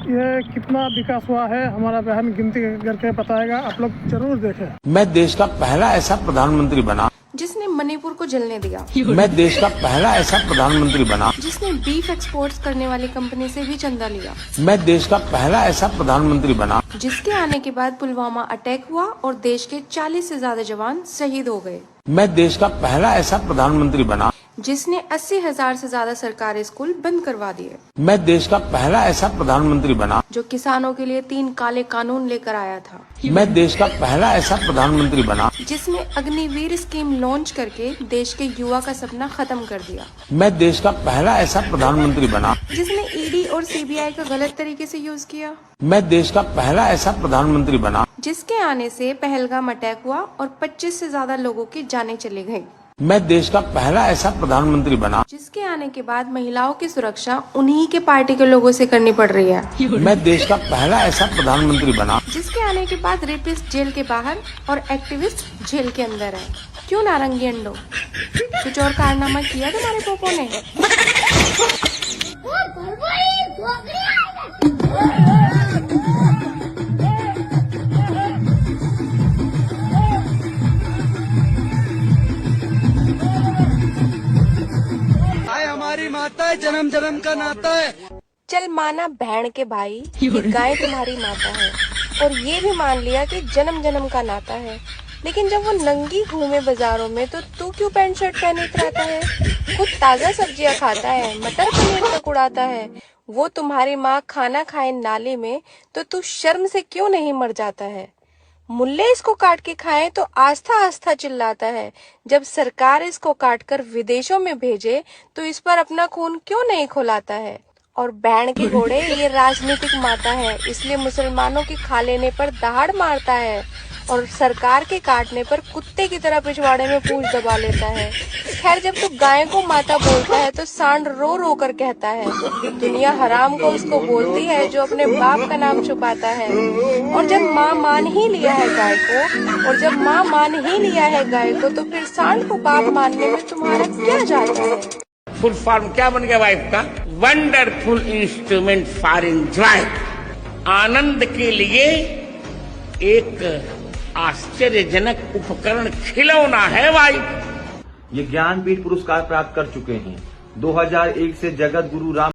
ये कितना विकास हुआ है हमारा बहन गिनती करके बताएगा, आप लोग जरूर देखें। मैं देश का पहला ऐसा प्रधानमंत्री बना जिसने मणिपुर को जलने दिया। मैं देश का पहला ऐसा प्रधानमंत्री बना जिसने बीफ एक्सपोर्ट्स करने वाली कंपनी से भी चंदा लिया। मैं देश का पहला ऐसा प्रधानमंत्री बना जिसके आने के बाद पुलवामा अटैक हुआ और देश के 40 से ज्यादा जवान शहीद हो गए। मैं देश का पहला ऐसा प्रधानमंत्री बना जिसने 80,000 से ज्यादा सरकारी स्कूल बंद करवा दिए। मैं देश का पहला ऐसा प्रधानमंत्री बना जो किसानों के लिए 3 काले कानून लेकर आया था। मैं देश का पहला ऐसा प्रधानमंत्री बना जिसने अग्निवीर स्कीम लॉन्च करके देश के युवा का सपना खत्म कर दिया। मैं देश का पहला ऐसा प्रधानमंत्री बना जिसने ईडी और सीबीआई का गलत तरीके से यूज किया। मैं देश का पहला ऐसा प्रधानमंत्री बना जिसके आने से पहलगाम अटैक हुआ और 25 से ज्यादा लोगों की जानें चली गयी। मैं देश का पहला ऐसा प्रधानमंत्री बना जिसके आने के बाद महिलाओं की सुरक्षा उन्हीं के पार्टी के लोगों से करनी पड़ रही है। मैं देश का पहला ऐसा प्रधानमंत्री बना जिसके आने के बाद रेपिस्ट जेल के बाहर और एक्टिविस्ट जेल के अंदर है। क्यों नारंगी अंडो, कुछ और कारनामा किया तुम्हारे पोपो ने? हमारी माता है, जन्म जन्म का नाता है। चल माना बहन के भाई गाय तुम्हारी माता है, और ये भी मान लिया कि जन्म जन्म का नाता है, लेकिन जब वो नंगी घूमे बाजारों में तो तू क्यों पैंट शर्ट पहने रहता है? खुद ताजा सब्जियां खाता है, मटर पनीर तक उड़ाता है। वो तुम्हारी माँ खाना खाए नाली में तो तू शर्म से क्यों नहीं मर जाता है? मुल्ले इसको काट के खाएं तो आस्था आस्था चिल्लाता है। जब सरकार इसको काटकर विदेशों में भेजे तो इस पर अपना खून क्यों नहीं खौलाता है? और बैंड के घोड़े ये राजनीतिक माता है, इसलिए मुसलमानों के खा लेने पर दहाड़ मारता है और सरकार के काटने पर कुत्ते की तरह पिछवाड़े में पूंछ दबा लेता है। खैर, जब तू गाय को माता बोलता है तो सांड रो रो कर कहता है। दुनिया हराम को उसको बोलती है जो अपने बाप का नाम छुपाता है। और जब माँ मान ही लिया है गाय को, तो फिर सांड को बाप मानने में तुम्हारा क्या जाता है? फुल फॉर्म क्या बन गया वाइफ का? वंडरफुल इंस्ट्रूमेंट फॉर एंजॉय, आनंद के लिए एक आश्चर्यजनक उपकरण खिलौना है वाइफ। ये ज्ञानपीठ पुरस्कार प्राप्त कर चुके हैं। 2001 से जगत गुरु राम